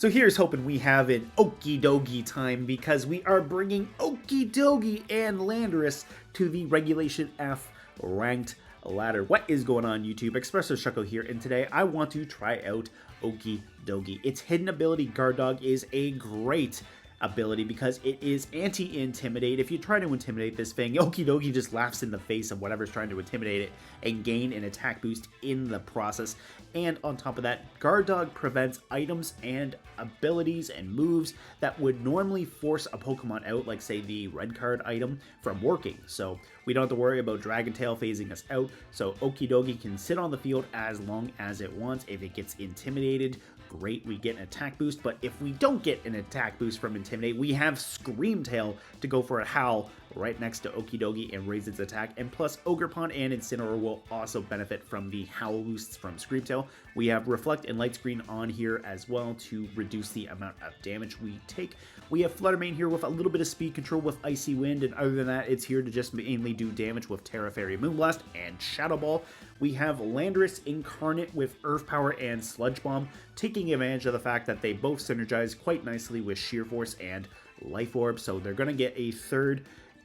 So here's hoping we have an Okidogi time, because we are bringing Okidogi and Landorus to the Regulation F ranked ladder. What is going on, YouTube? Espresso Shucko here, and today I want to try out Okidogi. Its hidden ability, Guard Dog, is a great ability because it is anti-intimidate. If you try to intimidate this thing, Okidogi just laughs in the face of whatever's trying to intimidate it and gain an attack boost in the process. And on top of that, Guard Dog prevents items and abilities and moves that would normally force a Pokemon out, like say the red card item, from working. So we don't have to worry about Dragon Tail phasing us out. So Okidogi can sit on the field as long as it wants. If it gets intimidated, great, we get an attack boost. But if we don't get an attack boost from Intimidate, we have Scream Tail to go for a Howl right next to Okidogi and raise its attack. And plus, Ogerpon and Incineroar will also benefit from the Howl boosts from Scream Tail. We have Reflect and Light Screen on here as well to reduce the amount of damage we take. We have Flutter Mane here with a little bit of speed control with Icy Wind, and other than that, it's here to just mainly do damage with Terra Fairy Moonblast and Shadow Ball. We have Landorus Incarnate with Earth Power and Sludge Bomb, taking advantage of the fact that they both synergize quite nicely with Sheer Force and Life Orb, so they're going to get a third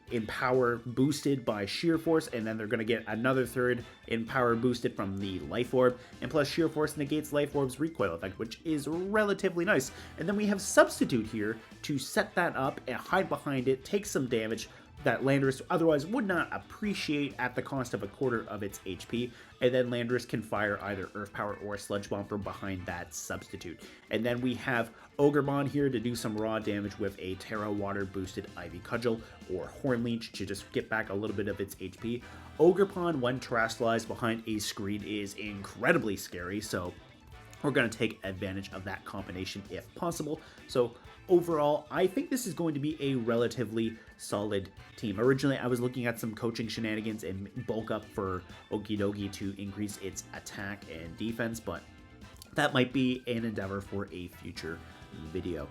in power boosted by Sheer Force, and then they're going to get another third in power boosted from the Life Orb, and plus Sheer Force negates Life Orb's recoil effect, which is relatively nice. And then we have Substitute here to set that up and hide behind it, take some damage that Landorus otherwise would not appreciate at the cost of a quarter of its HP, and then Landorus can fire either Earth Power or Sludge Bomb from behind that Substitute. And then we have Ogerpon here to do some raw damage with a Terra Water boosted Ivy Cudgel or Horn Leech to just get back a little bit of its HP. Ogerpon, when terrestrialized behind a screen, is incredibly scary, so we're going to take advantage of that combination if possible. So overall, I think this is going to be a relatively solid team. Originally, I was looking at some coaching shenanigans and bulk up for Okidogi to increase its attack and defense, but that might be an endeavor for a future video.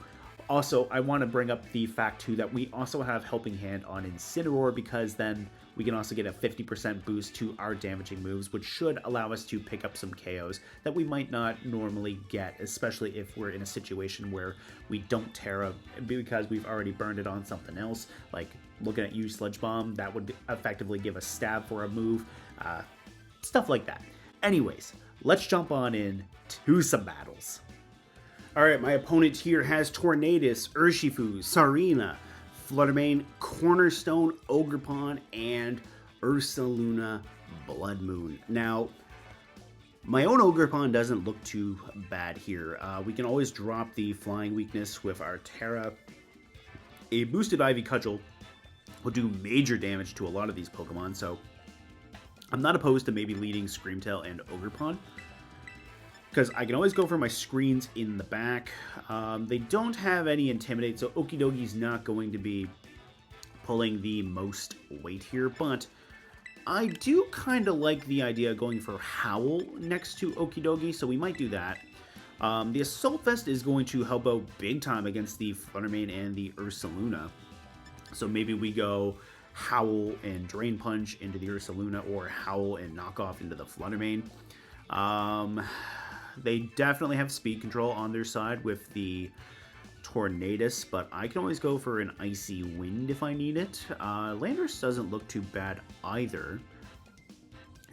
Also, I want to bring up the fact too that we also have Helping Hand on Incineroar, because then we can also get a 50% boost to our damaging moves, which should allow us to pick up some KOs that we might not normally get, especially if we're in a situation where we don't Terra because we've already burned it on something else. Like looking at you, Sludge Bomb, that would effectively give a stab for a move, stuff like that. Anyways, let's jump on in to some battles. Alright, my opponent here has Tornadus, Urshifu, Sarina, Flutter Mane, Cornerstone, Ogerpon, and Ursaluna Blood Moon. Now, my own Ogerpon doesn't look too bad here. We can always drop the flying weakness with our Terra. A boosted Ivy Cudgel will do major damage to a lot of these Pokemon, so I'm not opposed to maybe leading Scream Tail and Ogerpon, because I can always go for my screens in the back. They don't have any Intimidate, so Okidogi's not going to be pulling the most weight here, but I do kind of like the idea of going for Howl next to Okidogi, so we might do that. The Assault Vest is going to help out big time against the Flutter Mane and the Ursaluna, so maybe we go Howl and Drain Punch into the Ursaluna, or Howl and Knock Off into the Flutter Mane. They definitely have speed control on their side with the Tornadus, but I can always go for an Icy Wind if I need it. Landorus doesn't look too bad either,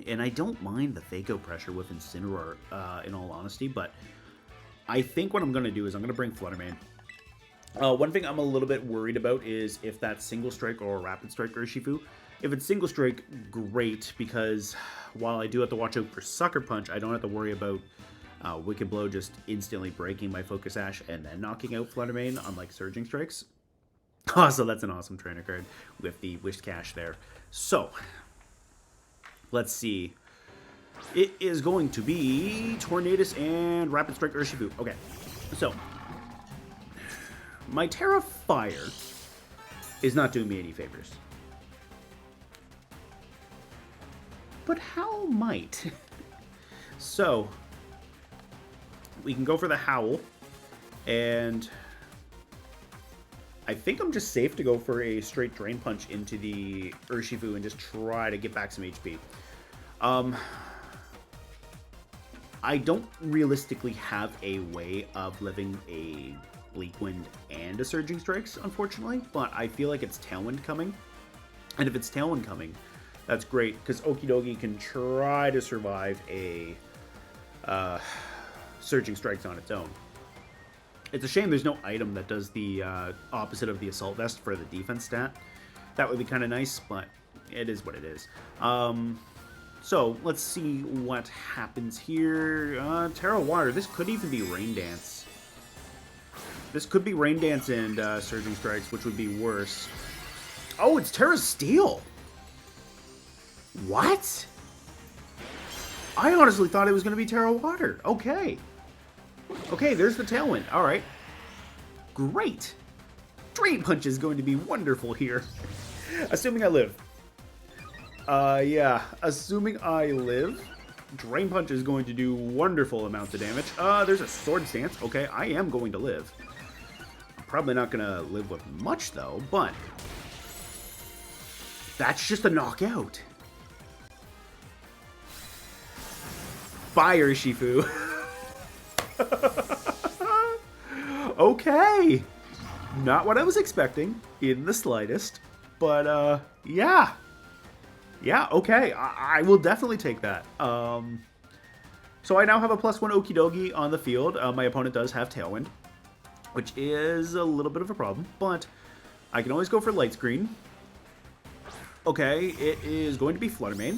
and I don't mind the Fako pressure with Incineroar, in all honesty, but I think what I'm going to do is I'm going to bring Flutter Mane. One thing I'm a little bit worried about is if that's Single Strike or Rapid Strike Urshifu. If it's Single Strike, great, because while I do have to watch out for Sucker Punch, I don't have to worry about Wicked Blow just instantly breaking my Focus Sash and then knocking out Flutter Mane, unlike Surging Strikes. So that's an awesome trainer card with the Wish Cash there. So, let's see. It is going to be Tornadus and Rapid Strike Urshifu. Okay, so my Terra Fire is not doing me any favors, but Howl might. So we can go for the Howl, and I think I'm just safe to go for a straight Drain Punch into the Urshifu and just try to get back some HP. I don't realistically have a way of living a Bleak Wind and a Surging Strikes, unfortunately, but I feel like it's Tailwind coming. And if it's Tailwind coming, that's great, because Okidogi can try to survive a Surging Strikes on its own. It's a shame there's no item that does the opposite of the Assault Vest for the defense stat. That would be kind of nice, but it is what it is. So, let's see what happens here. Terra Water. This could even be Rain Dance. This could be Rain Dance and Surging Strikes, which would be worse. Oh, it's Terra Steel! What? I honestly thought it was going to be Terra Water. Okay. Okay, there's the Tailwind. Alright. Great. Drain Punch is going to be wonderful here. Assuming I live. Yeah. Assuming I live, Drain Punch is going to do wonderful amounts of damage. There's a Sword Stance. Okay, I am going to live. I'm probably not going to live with much, though, but that's just a knockout. Bye, Urshifu. Okay. Not what I was expecting in the slightest. But, yeah. Yeah, okay. I will definitely take that. So I now have a +1 Okidogi on the field. My opponent does have Tailwind, which is a little bit of a problem. But I can always go for Light Screen. Okay, it is going to be Flutter Mane.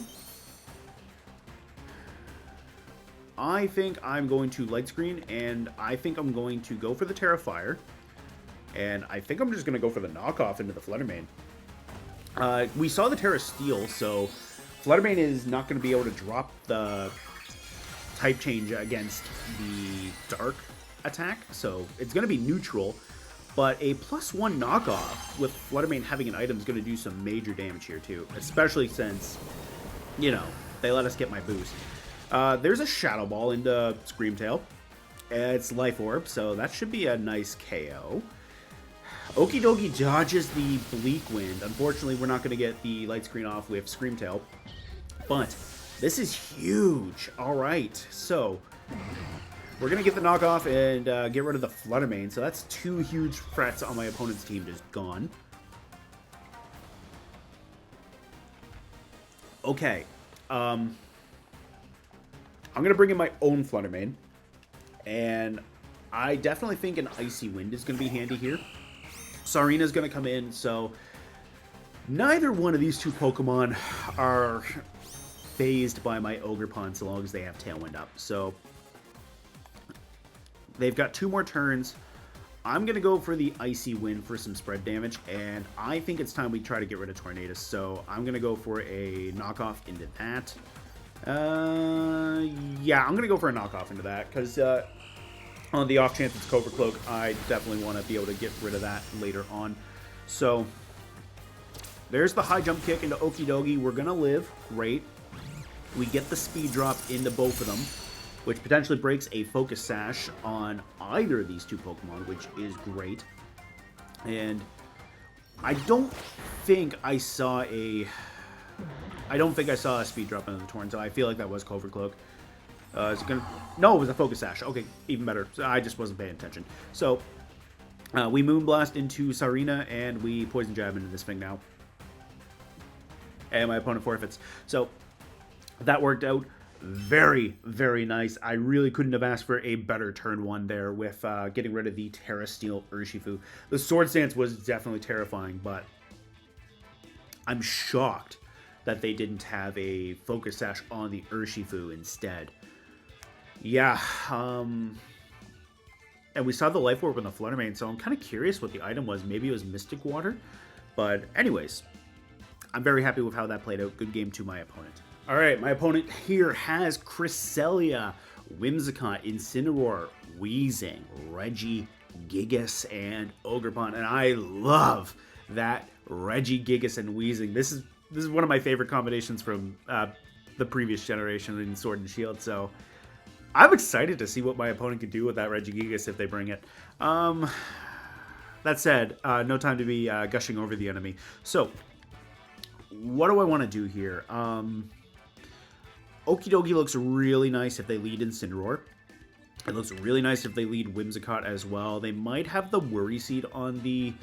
I think I'm going to Light Screen, and I think I'm going to go for the Terra Fire. And I think I'm just going to go for the knockoff into the Flutter Mane. We saw the Terra Steel, so Flutter Mane is not going to be able to drop the type change against the Dark attack, so it's going to be neutral. But a +1 knockoff with Flutter Mane having an item is going to do some major damage here too, especially since, you know, they let us get my boost. There's a Shadow Ball into Screamtail. It's Life Orb, so that should be a nice KO. Okidogi dodges the Bleak Wind. Unfortunately, we're not going to get the Light Screen off with Screamtail, but this is huge. All right, so we're going to get the knockoff and get rid of the Flutter Mane. So that's 2 huge threats on my opponent's team just gone. Okay. I'm going to bring in my own Flutter Mane. And I definitely think an Icy Wind is going to be handy here. Sarina's going to come in, so neither one of these 2 Pokemon are phased by my Ogerpon so long as they have Tailwind up. So they've got 2 more turns. I'm going to go for the Icy Wind for some spread damage, and I think it's time we try to get rid of Tornadus. So I'm going to go for a knockoff into that. Yeah, I'm going to go for a knockoff into that, because on the off chance it's Cobra Cloak, I definitely want to be able to get rid of that later on. So there's the high jump kick into Okidogi. We're going to live. Great. We get the speed drop into both of them, which potentially breaks a Focus Sash on either of these 2 Pokemon, which is great. And I don't think I saw a speed drop into the Torn, so I feel like that was Covert Cloak. Is it gonna... No, it was a Focus Sash. Okay, even better. So I just wasn't paying attention. So we Moonblast into Sarina, and we Poison Jab into this thing now. And my opponent forfeits. So that worked out very, very nice. I really couldn't have asked for a better turn 1 there with getting rid of the Terra Steel Urshifu. The Sword Stance was definitely terrifying, but I'm shocked that they didn't have a Focus Sash on the Urshifu instead. Yeah, and we saw the Life Orb on the Flutter Mane, so I'm kind of curious what the item was. Maybe it was Mystic Water? But anyways, I'm very happy with how that played out. Good game to my opponent. Alright, my opponent here has Cresselia, Whimsicott, Incineroar, Weezing, Regigigas, and Ogerpon. And I love that Regigigas and Weezing. This is one of my favorite combinations from the previous generation in Sword and Shield, so I'm excited to see what my opponent can do with that Regigigas if they bring it. That said, no time to be gushing over the enemy. So, what do I want to do here? Okidogi looks really nice if they lead Incineroar. It looks really nice if they lead Whimsicott as well. They might have the Worry Seed on the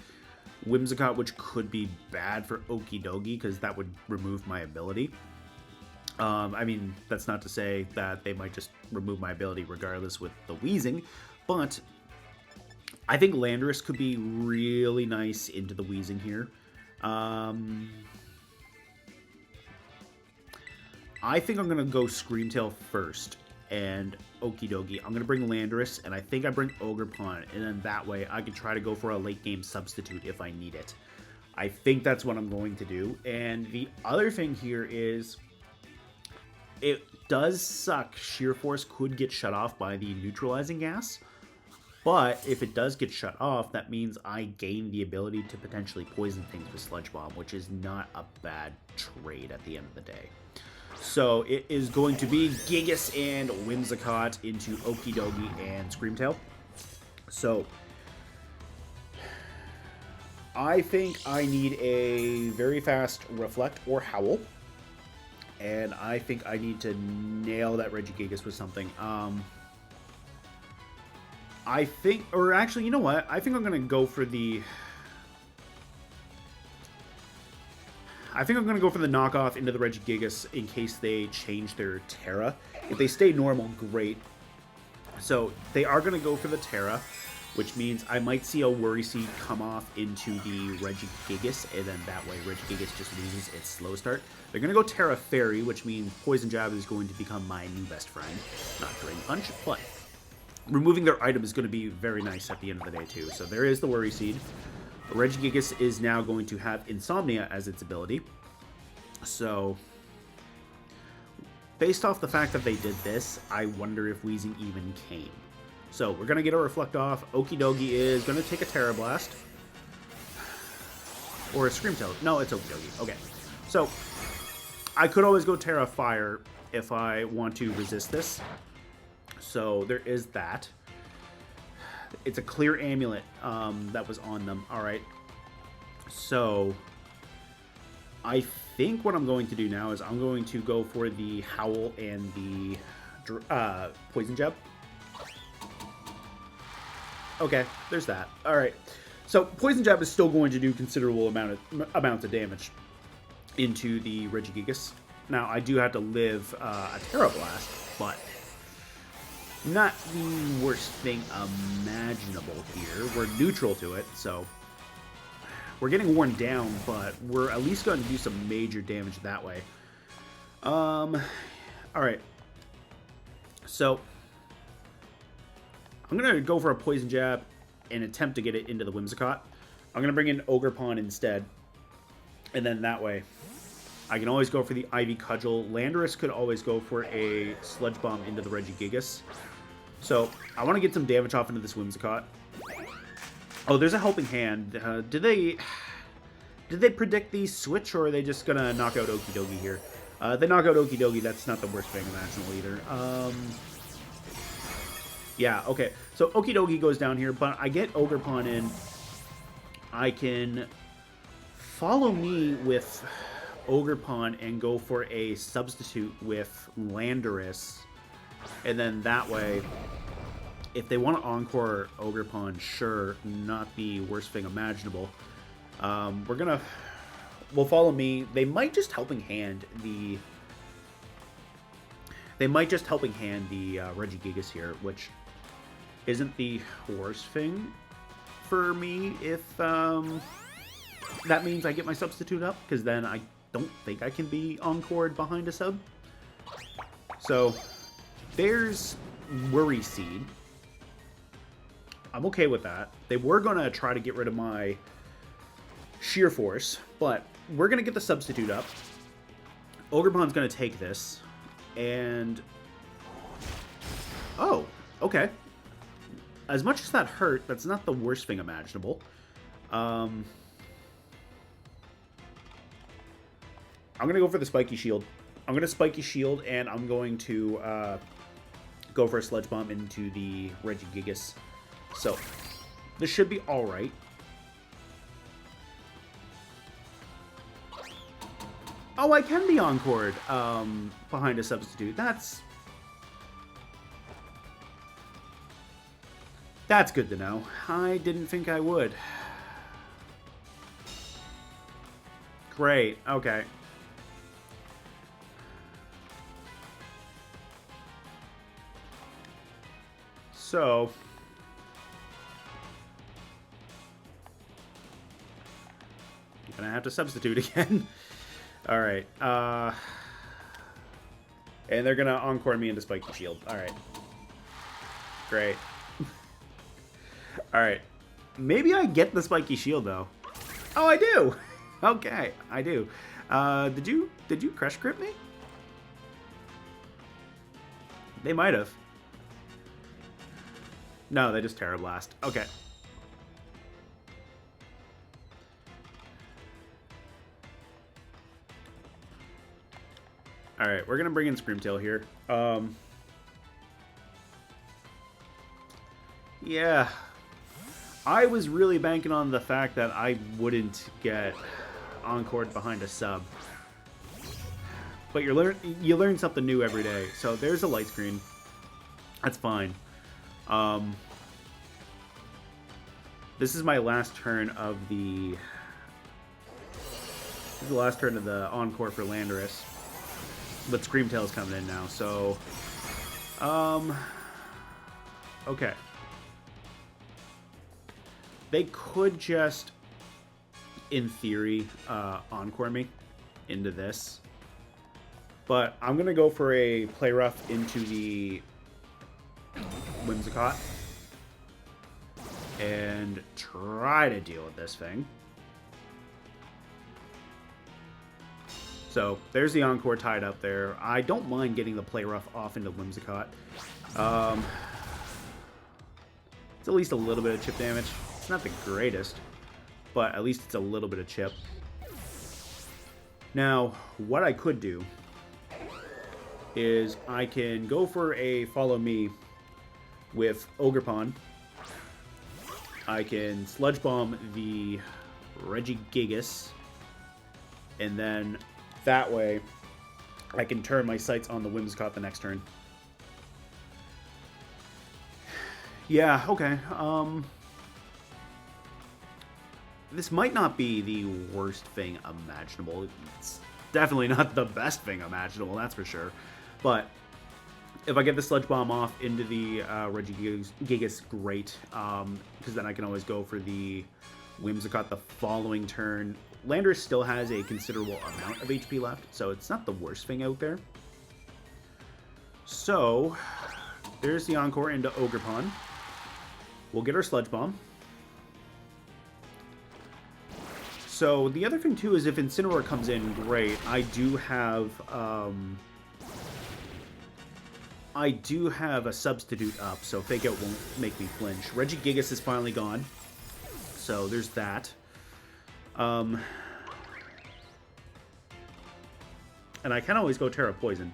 Whimsicott, which could be bad for Okidogi because that would remove my ability. I mean, that's not to say that they might just remove my ability regardless with the Wheezing, but I think Landorus could be really nice into the Wheezing here. I think I'm going to go Screamtail first and Okidogi. I'm going to bring Landorus, and I think I bring Ogerpon, and then that way I can try to go for a late game substitute if I need it. I think that's what I'm going to do. And the other thing here is, it does suck. Sheer Force could get shut off by the neutralizing gas, but if it does get shut off, that means I gain the ability to potentially poison things with Sludge Bomb, which is not a bad trade at the end of the day. So it is going to be Gigas and Whimsicott into Okidogi and Screamtail. So I think I need a very fast Reflect or Howl. And I think I need to nail that Regigigas with something. I think, or actually, you know what? I think I'm going to go for the... I think I'm going to go for the knockoff into the Regigigas in case they change their Terra. If they stay normal, great. So they are going to go for the Terra, which means I might see a Worry Seed come off into the Regigigas, and then that way Regigigas just loses its slow start. They're going to go Terra Fairy, which means Poison Jab is going to become my new best friend. Not Drain Punch, but removing their item is going to be very nice at the end of the day too. So there is the Worry Seed. Regigigas is now going to have Insomnia as its ability. So, based off the fact that they did this, I wonder if Wheezing even came. So, we're going to get a Reflect off. Okidogi is going to take a Terra Blast. Or a Screamtail. No, it's Okidogi. Okay. So, I could always go Terra Fire if I want to resist this. So, there is that. It's a clear amulet that was on them. Alright. So, I think what I'm going to do now is I'm going to go for the Howl and the Poison Jab. Okay, there's that. Alright. So, Poison Jab is still going to do considerable amounts of damage into the Regigigas. Now, I do have to live a Terra Blast, but not the worst thing imaginable here. We're neutral to it, so we're getting worn down, but we're at least going to do some major damage that way. Alright. So, I'm going to go for a Poison Jab and attempt to get it into the Whimsicott. I'm going to bring in Ogerpon instead, and then that way I can always go for the Ivy Cudgel. Landorus could always go for a Sludge Bomb into the Regigigas. So, I want to get some damage off into this Whimsicott. Oh, there's a Helping Hand. Did they predict the switch, or are they just going to knock out Okidogi here? They knock out Okidogi, that's not the worst thing imaginable either. Yeah, okay. So, Okidogi goes down here, but I get Ogerpon in. I can follow me with Ogerpon and go for a substitute with Landorus. And then that way, if they want to Encore Ogerpon, sure, not the worst thing imaginable. We'll follow me. They might just Helping Hand the Regigigas here, which isn't the worst thing for me if that means I get my substitute up, because then I don't think I can be encored behind a sub. So there's Worry Seed. I'm okay with that. They were going to try to get rid of my Sheer Force, but we're going to get the substitute up. Ogerpon's going to take this, and... oh, okay. As much as that hurt, that's not the worst thing imaginable. I'm going to go for the Spiky Shield. I'm going to Spiky Shield, and I'm going to go for a Sludge Bomb into the Regigigas. So, this should be alright. Oh, I can be encored behind a substitute. That's good to know. I didn't think I would. Great. Okay. So... I'm gonna have to substitute again. Alright. And they're gonna encore me into Spiky Shield. Alright. Great. Alright. Maybe I get the Spiky Shield, though. Oh, I do! Okay, I do. Did you Crush Grip me? They might have. No, they just Terra Blast. Okay. Alright, we're gonna bring in Screamtail here. Yeah. I was really banking on the fact that I wouldn't get encored behind a sub. But you learn something new every day. So there's a light screen. That's fine. This is my last turn of the... This is the last turn of the encore for Landorus. But Screamtail's coming in now, so... Okay. They could just, in theory, encore me into this. But I'm going to go for a Play Rough into the Whimsicott. And try to deal with this thing. So, there's the Encore tied up there. I don't mind getting the Play Rough off into Whimsicott. It's at least a little bit of chip damage. It's not the greatest, but at least it's a little bit of chip. Now, what I could do is I can go for a Follow Me with Ogerpon. I can Sludge Bomb the Regigigas, and then that way I can turn my sights on the Whimsicott the next turn. Yeah, okay. This might not be the worst thing imaginable. It's definitely not the best thing imaginable, that's for sure. But if I get the Sludge Bomb off into the Regigigas, great. Because then I can always go for the Whimsicott the following turn. Landorus still has a considerable amount of HP left, so it's not the worst thing out there. So, there's the Encore into Ogerpon. We'll get our Sludge Bomb. So, the other thing, too, is if Incineroar comes in, great. I do have a substitute up, so Fake Out won't make me flinch. Regigigas is finally gone, so there's that. And I can always go Terra Poison.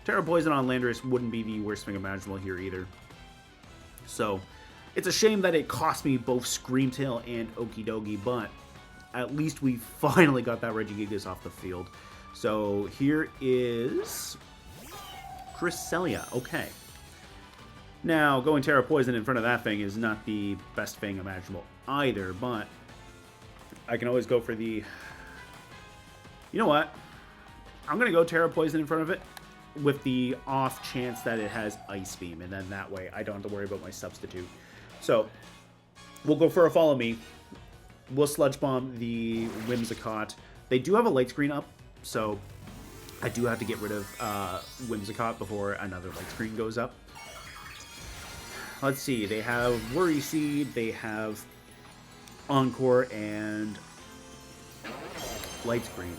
Terra Poison on Landorus wouldn't be the worst thing imaginable here either. So, it's a shame that it cost me both Screamtail and Okidogi, but at least we finally got that Regigigas off the field. So here is Cresselia. Okay. Now, going Terra Poison in front of that thing is not the best thing imaginable either, but I can always go for the... You know what? I'm going to go Terra Poison in front of it with the off chance that it has Ice Beam, and then that way I don't have to worry about my substitute. So, we'll go for a Follow Me. We'll Sludge Bomb the Whimsicott. They do have a light screen up, so I do have to get rid of Whimsicott before another light screen goes up. Let's see. They have Worry Seed, they have Encore, and light screen.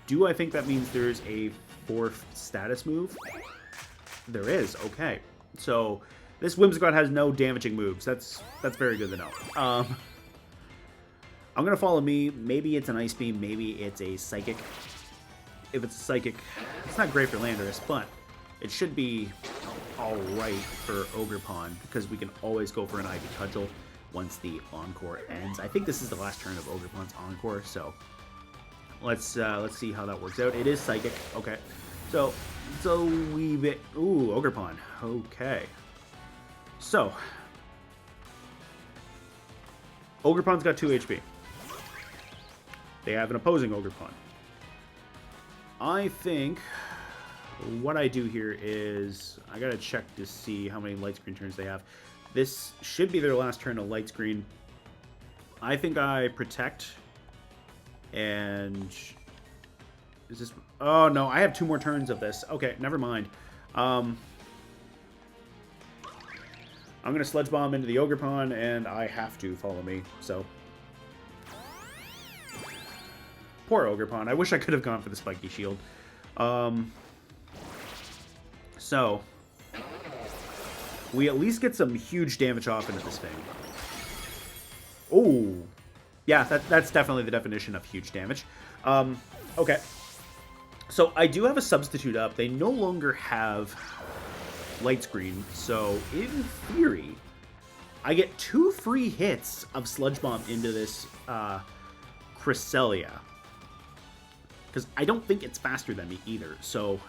Do I think that means there's a fourth status move? There is. Okay. So, this Whimsicott has no damaging moves. That's very good to know. I'm going to Follow Me. Maybe it's an Ice Beam. Maybe it's a Psychic. If it's a Psychic, it's not great for Landorus, but it should be alright for Ogerpon, because we can always go for an Ivy Cudgel once the Encore ends. I think this is the last turn of Ogerpon's Encore, so Let's see how that works out. It is Psychic. Okay. So we bit. Ooh, Ogerpon. Okay. So Ogerpon's got 2 HP. They have an opposing Ogerpon. I think what I do here is I gotta check to see how many light screen turns they have. This should be their last turn of light screen. I think I protect. And is this... Oh, no, I have 2 more turns of this. Okay, never mind. I'm going to Sludge Bomb into the Ogerpon, and I have to follow me, so... Poor Ogerpon. I wish I could have gone for the Spiky Shield. So... we at least get some huge damage off into this thing. Oh... Yeah, that's definitely the definition of huge damage. Okay. So I do have a substitute up. They no longer have light screen. So in theory, I get 2 free hits of Sludge Bomb into this Cresselia. Because I don't think it's faster than me either. So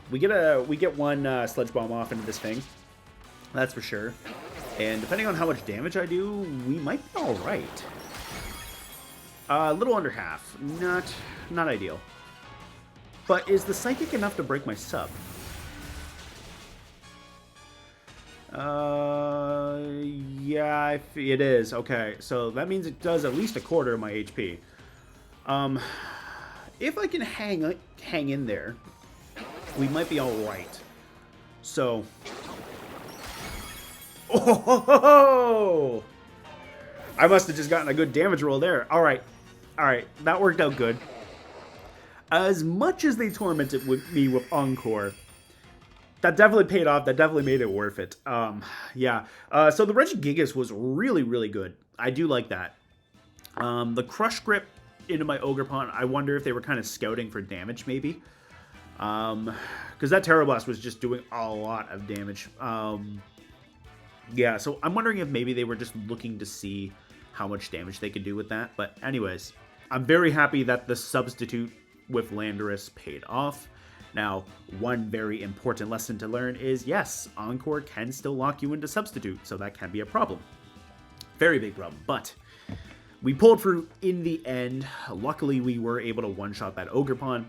we get 1 Sludge Bomb off into this thing. That's for sure. And depending on how much damage I do, we might be alright. A little under half. Not ideal. But is the Psychic enough to break my sub? Yeah, it is. Okay, so that means it does at least a quarter of my HP. If I can hang in there, we might be alright. So... Oh! I must have just gotten a good damage roll there. Alright. Alright. That worked out good. As much as they tormented me with Encore, that definitely paid off. That definitely made it worth it. Yeah. So the Regigigas was really, really good. I do like that. The Crush Grip into my Ogerpon, I wonder if they were kind of scouting for damage, maybe. Because that Terra Blast was just doing a lot of damage. Yeah, so I'm wondering if maybe they were just looking to see how much damage they could do with that. But anyways, I'm very happy that the substitute with Landorus paid off. Now, one very important lesson to learn is, yes, Encore can still lock you into substitute, so that can be a problem. Very big problem, but we pulled through in the end. Luckily, we were able to one-shot that Ogerpon,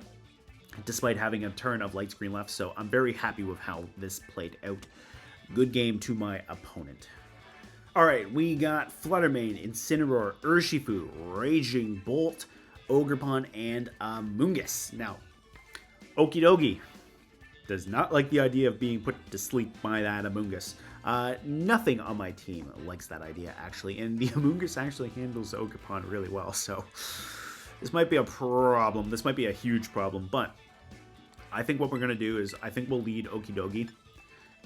despite having a turn of light screen left, so I'm very happy with how this played out. Good game to my opponent. Alright, we got Flutter Mane, Incineroar, Urshifu, Raging Bolt, Ogerpon, and Amoonguss. Now, Okidogi does not like the idea of being put to sleep by that Amoonguss. Nothing on my team likes that idea, actually, and the Amoonguss actually handles Ogerpon really well, so this might be a problem. This might be a huge problem, but I think what we're going to do is I think we'll lead Okidogi.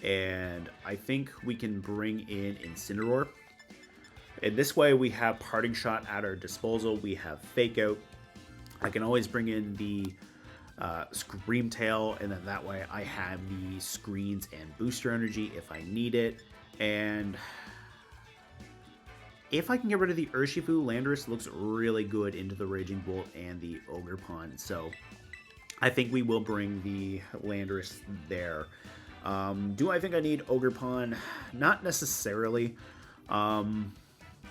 And I think we can bring in Incineroar. And this way we have Parting Shot at our disposal. We have Fake Out. I can always bring in the Scream Tail, and then that way I have the screens and booster energy if I need it. And if I can get rid of the Urshifu, Landorus looks really good into the Raging Bolt and the Ogerpon. So I think we will bring the Landorus there. Do I think I need Ogerpon? Not necessarily. A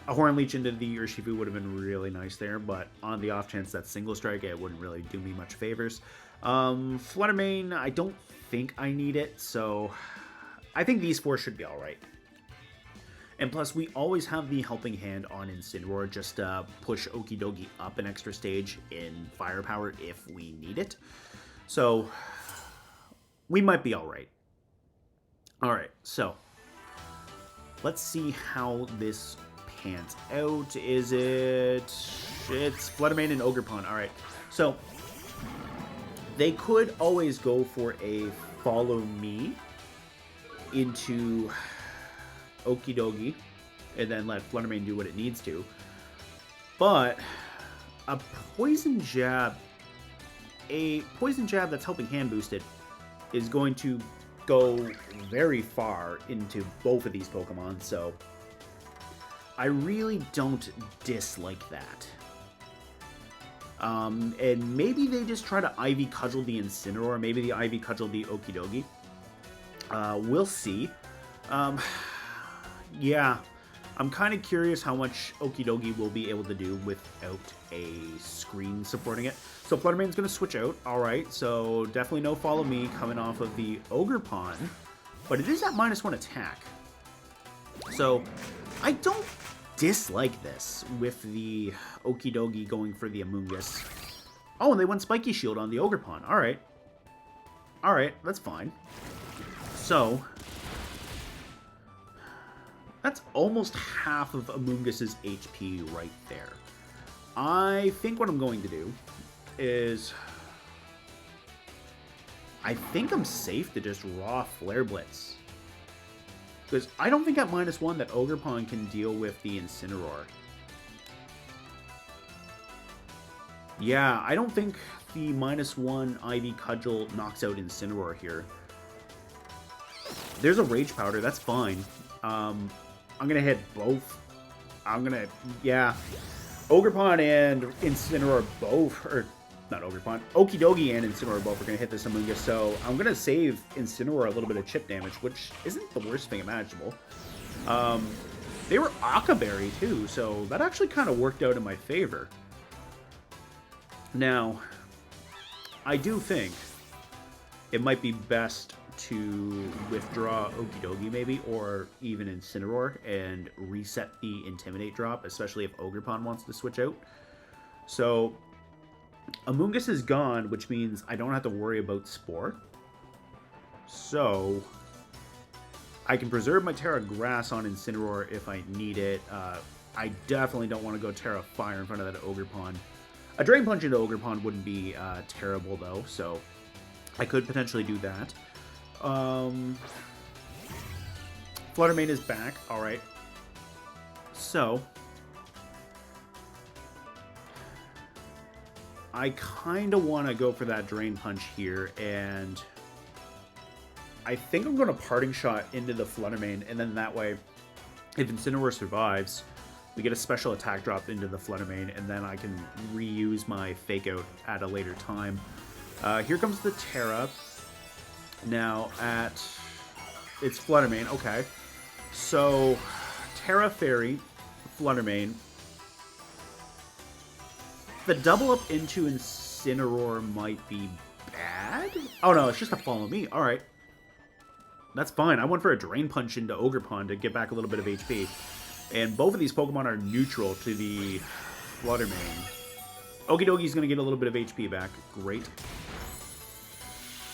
Horn Leech into the Urshifu would have been really nice there, but on the off chance that Single Strike, it wouldn't really do me much favors. Flutter Mane, I don't think I need it, so I think these 4 should be alright. And plus, we always have the Helping Hand on Incineroar, just to push Okidogi up an extra stage in firepower if we need it. So, we might be alright. Alright, so let's see how this pans out. It's Flutter Mane and Ogerpon. Alright, so they could always go for a follow me into Okidogi and then let Flutter Mane do what it needs to. But a poison jab that's helping hand boosted is going to go very far into both of these Pokemon, so I really don't dislike that. And maybe they just try to Ivy Cudgel the Incineroar. Maybe the Ivy Cudgel the Okidogi. We'll see. Yeah, I'm kind of curious how much Okidogi will be able to do without a screen supporting it. So Flutter Mane's going to switch out. All right, so definitely no Follow Me coming off of the Ogerpon. But it is at -1 attack. So I don't dislike this with the Okidogi going for the Amoonguss. Oh, and they went Spiky Shield on the Ogerpon. All right. All right, that's fine. So that's almost half of Amoonguss's HP right there. I think what I'm going to do is I think I'm safe to just raw Flare Blitz. Because I don't think at -1 that Ogerpon can deal with the Incineroar. Yeah, I don't think the -1 Ivy Cudgel knocks out Incineroar here. There's a Rage Powder, that's fine. I'm going to hit both. Yeah. Ogerpon and Incineroar both, or not Ogerpon, Okidogi and Incineroar both are going to hit this Amoonguss, so I'm going to save Incineroar a little bit of chip damage, which isn't the worst thing imaginable. They were Akaberry too, so that actually kind of worked out in my favor. Now, I do think it might be best to withdraw Okidogi maybe, or even Incineroar, and reset the Intimidate drop, especially if Ogerpon wants to switch out. So Amoonguss is gone, which means I don't have to worry about Spore. So I can preserve my Terra Grass on Incineroar if I need it. I definitely don't want to go Terra Fire in front of that Ogerpon. A Drain Punch into Ogerpon wouldn't be terrible though, so I could potentially do that. Flutter Mane is back. All right. So I kind of want to go for that Drain Punch here, and I think I'm going to Parting Shot into the Flutter Mane, and then that way, if Incineroar survives, we get a special attack drop into the Flutter Mane, and then I can reuse my Fake Out at a later time. Here comes the Terra. Now it's Flutter Mane. Okay, so Terra Fairy, Flutter Mane. The double up into Incineroar might be bad. Oh no, it's just a Follow Me. All right, that's fine. I went for a Drain Punch into Ogerpon to get back a little bit of HP, and both of these Pokemon are neutral to the Flutter Mane. Okidogi's going to get a little bit of HP back. Great.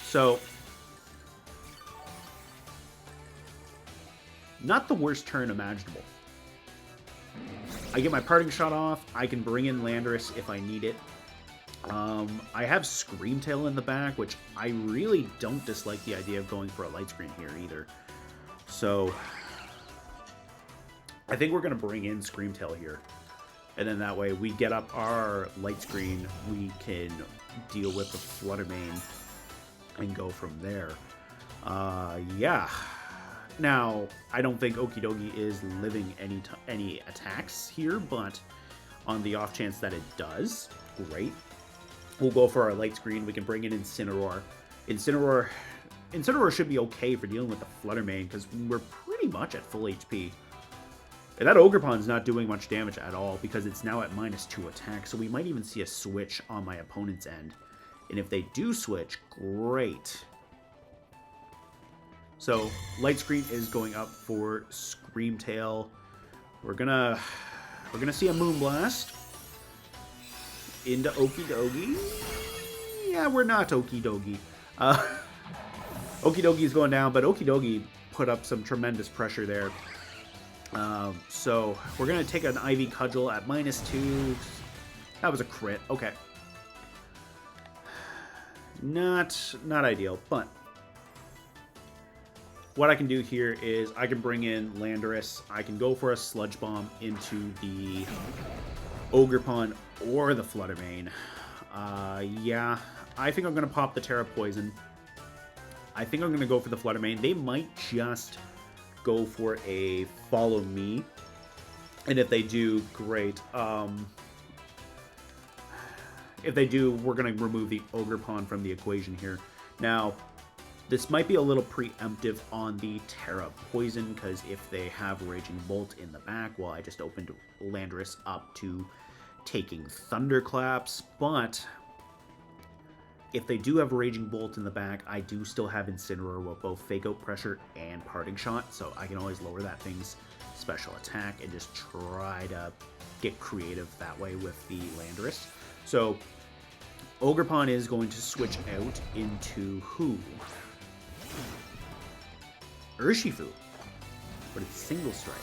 So not the worst turn imaginable. I get my Parting Shot off. I can bring in Landorus if I need it. I have Scream Tail in the back, which I really don't dislike the idea of going for a Light Screen here either. So I think we're going to bring in Scream Tail here. And then that way we get up our Light Screen. We can deal with the Flutter Mane and go from there. Yeah. Now, I don't think Okidogi is living any attacks here, but on the off chance that it does, great. We'll go for our Light Screen. We can bring in Incineroar. Incineroar should be okay for dealing with the Flutter Mane, because we're pretty much at full HP. And that Ogerpon's not doing much damage at all, because it's now at -2 attack, so we might even see a switch on my opponent's end. And if they do switch, great. So, Light Screen is going up for Scream Tail. We're gonna see a Moonblast into Okidogi. Yeah, we're not Okidogi. Okidogi is going down, but Okidogi put up some tremendous pressure there. So we're gonna take an Ivy Cudgel at -2. That was a crit. Okay. Not ideal, but what I can do here is I can bring in Landorus. I can go for a Sludge Bomb into the Ogerpon or the Flutter Mane. Yeah, I think I'm going to pop the Terra Poison. I think I'm going to go for the Flutter Mane. They might just go for a Follow Me. And if they do, great. if they do, we're going to remove the Ogerpon from the equation here. Now, this might be a little preemptive on the Terra Poison, because if they have Raging Bolt in the back, well, I just opened Landorus up to taking Thunderclaps, but if they do have Raging Bolt in the back, I do still have Incineroar with both Fake Out Pressure and Parting Shot, so I can always lower that thing's special attack and just try to get creative that way with the Landorus. So Ogerpon is going to switch out into who? Urshifu, but it's Single Strike.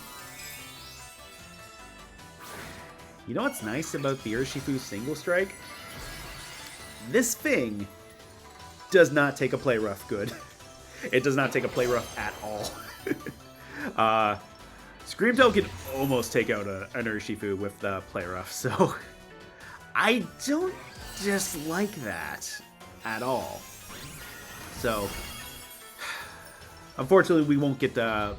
You know what's nice about the Urshifu Single Strike? This thing does not take a play rough good. It does not take a play rough at all. Screamtail can almost take out an Urshifu with the play rough, so I don't just like that at all. So unfortunately, we won't get 6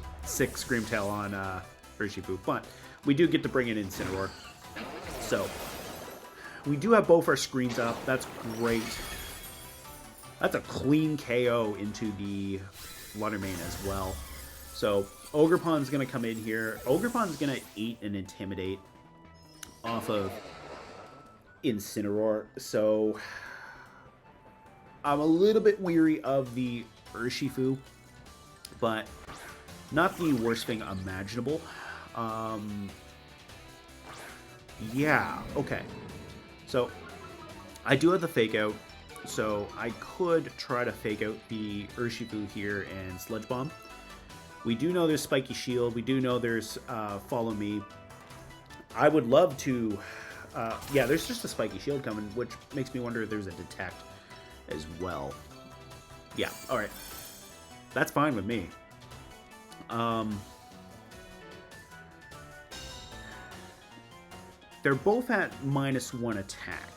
Screamtail on Urshifu, but we do get to bring in Incineroar. So we do have both our screens up. That's great. That's a clean KO into the Flutter Mane as well. So Ogerpon's going to come in here. Ogerpon's going to eat and Intimidate off of Incineroar. So I'm a little bit weary of the Urshifu, but not the worst thing imaginable. Yeah, okay. So I do have the Fake Out, so I could try to Fake Out the Urshifu here and Sludge Bomb. We do know there's Spiky Shield. We do know there's Follow Me. I would love to... yeah, there's just a Spiky Shield coming, which makes me wonder if there's a Detect as well. Yeah, alright. That's fine with me. They're both at -1 attack.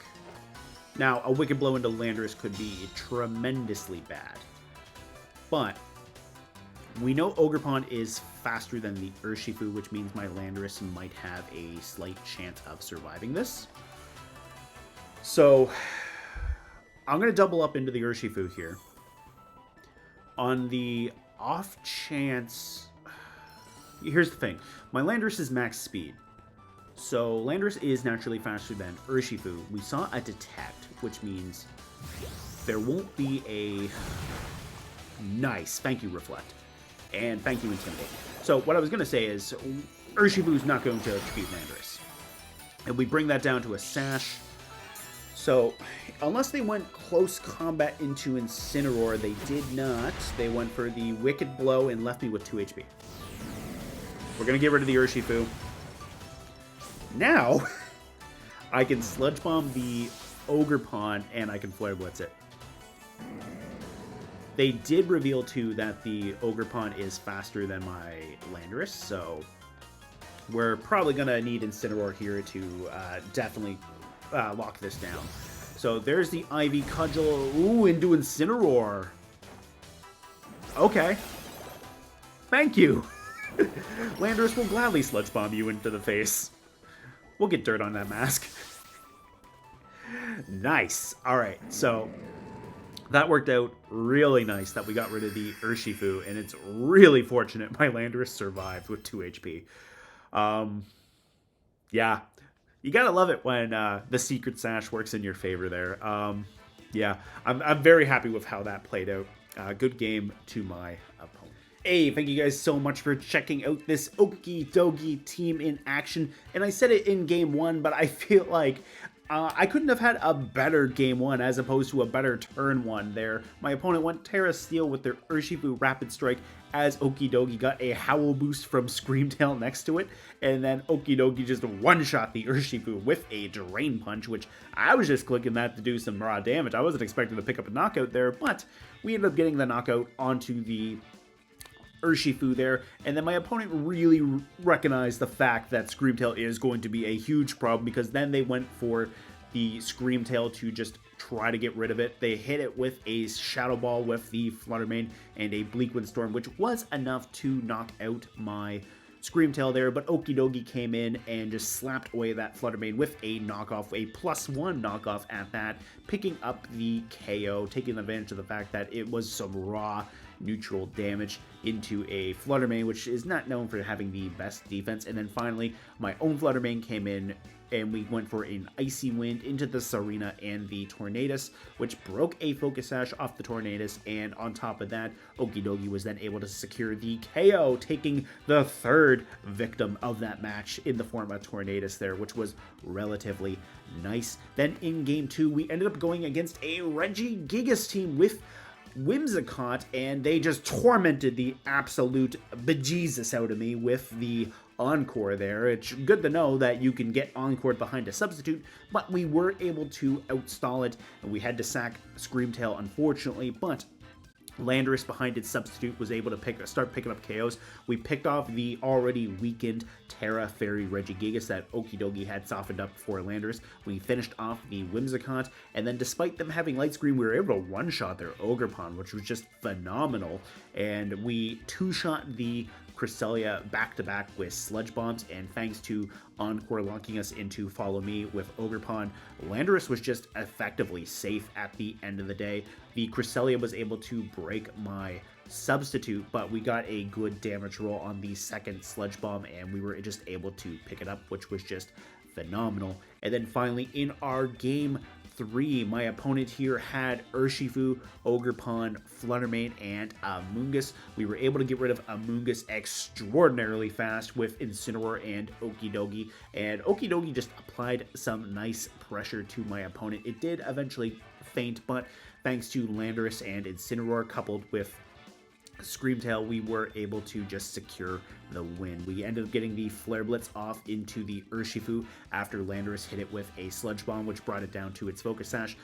Now, a Wicked Blow into Landorus could be tremendously bad. But we know Ogerpon is faster than the Urshifu, which means my Landorus might have a slight chance of surviving this. So I'm going to double up into the Urshifu here. On the off chance... Here's the thing. My Landorus is max speed. So Landorus is naturally faster than Urshifu. We saw a Detect, which means there won't be a... Nice. Thank you, Reflect. And thank you, Intimidate. So what I was going to say is Urshifu's not going to beat Landorus. And we bring that down to a Sash. So unless they went close combat into Incineroar, they did not. They went for the Wicked Blow and left me with 2 HP. We're going to get rid of the Urshifu. Now, I can Sludge Bomb the Ogerpon, and I can Flare Blitz it. They did reveal, too, that the Ogerpon is faster than my Landorus, so we're probably going to need Incineroar here to definitely lock this down. So there's the Ivy Cudgel. Ooh, into Incineroar. Okay. Thank you. Landorus will gladly Sludge Bomb you into the face. We'll get dirt on that mask. Nice. Alright, so that worked out really nice that we got rid of the Urshifu, and it's really fortunate my Landorus survived with 2 HP. Yeah, you gotta love it when the Secret Sash works in your favor there. Yeah, I'm very happy with how that played out. Good game to my opponent. Hey, thank you guys so much for checking out this Okidogi team in action. And I said it in game 1, but I feel like I couldn't have had a better game 1 as opposed to a better turn 1 there. My opponent went Terra Steel with their Urshifu Rapid Strike as Okidogi got a Howl boost from Screamtail next to it. And then Okidogi just one-shot the Urshifu with a Drain Punch, which I was just clicking that to do some raw damage. I wasn't expecting to pick up a knockout there, but we ended up getting the knockout onto the Urshifu there, and then my opponent really recognized the fact that Screamtail is going to be a huge problem, because then they went for the Screamtail to just try to get rid of it. They hit it with a Shadow Ball with the Flutter Mane and a Bleak Wind Storm, which was enough to knock out my Screamtail there, but Okidogi came in and just slapped away that Flutter Mane with a knockoff, a +1 knockoff at that, picking up the KO, taking advantage of the fact that it was some raw neutral damage into a Flutter Mane, which is not known for having the best defense. And then finally, my own Flutter Mane came in, and we went for an Icy Wind into the Serena and the Tornadus, which broke a Focus Sash off the Tornadus, and on top of that, Okidogi was then able to secure the KO, taking the third victim of that match in the form of Tornadus there, which was relatively nice. Then in Game 2, we ended up going against a Regigigas team with Whimsicott, and they just tormented the absolute bejesus out of me with the Encore there. It's good to know that you can get Encore behind a substitute, but we were able to outstall it, and we had to sack Screamtail, unfortunately, but Landorus behind its substitute was able to start picking up KOs. We picked off the already weakened Terra Fairy Regigigas that Okidogi had softened up for Landorus. We finished off the Whimsicott, and then despite them having Light Screen, we were able to one-shot their Ogerpon, which was just phenomenal. And we two-shot the Cresselia back-to-back with Sludge Bombs, and thanks to Encore locking us into Follow Me with Ogerpon, Landorus was just effectively safe at the end of the day. The Cresselia was able to break my substitute, but we got a good damage roll on the second Sludge Bomb, and we were just able to pick it up, which was just phenomenal. And then finally, in our Game 3, my opponent here had Urshifu, Ogerpon, Flutter Mane, and Amoonguss. We were able to get rid of Amoonguss extraordinarily fast with Incineroar and Okidogi, and Okidogi just applied some nice pressure to my opponent. It did eventually faint, but thanks to Landorus and Incineroar coupled with Screamtail, we were able to just secure the win. We ended up getting the Flare Blitz off into the Urshifu after Landorus hit it with a Sludge Bomb, which brought it down to its Focus Sash.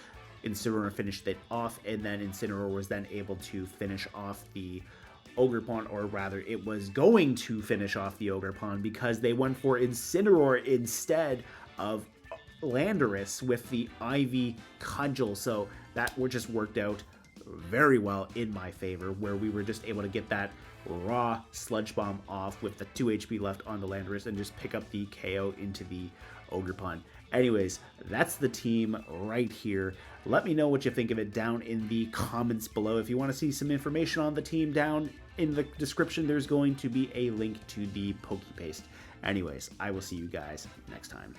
Incineroar finished it off, and then Incineroar was then able to finish off the Ogerpon, or rather, it was going to finish off the Ogerpon because they went for Incineroar instead of Landorus with the Ivy Cudgel, so that just worked out very well in my favor, where we were just able to get that raw Sludge Bomb off with the 2 HP left on the Landorus and just pick up the KO into the Ogerpon. Anyways, that's the team right here. Let me know what you think of it down in the comments below. If you want to see some information on the team, down in the description, there's going to be a link to the Pokepaste. Anyways, I will see you guys next time.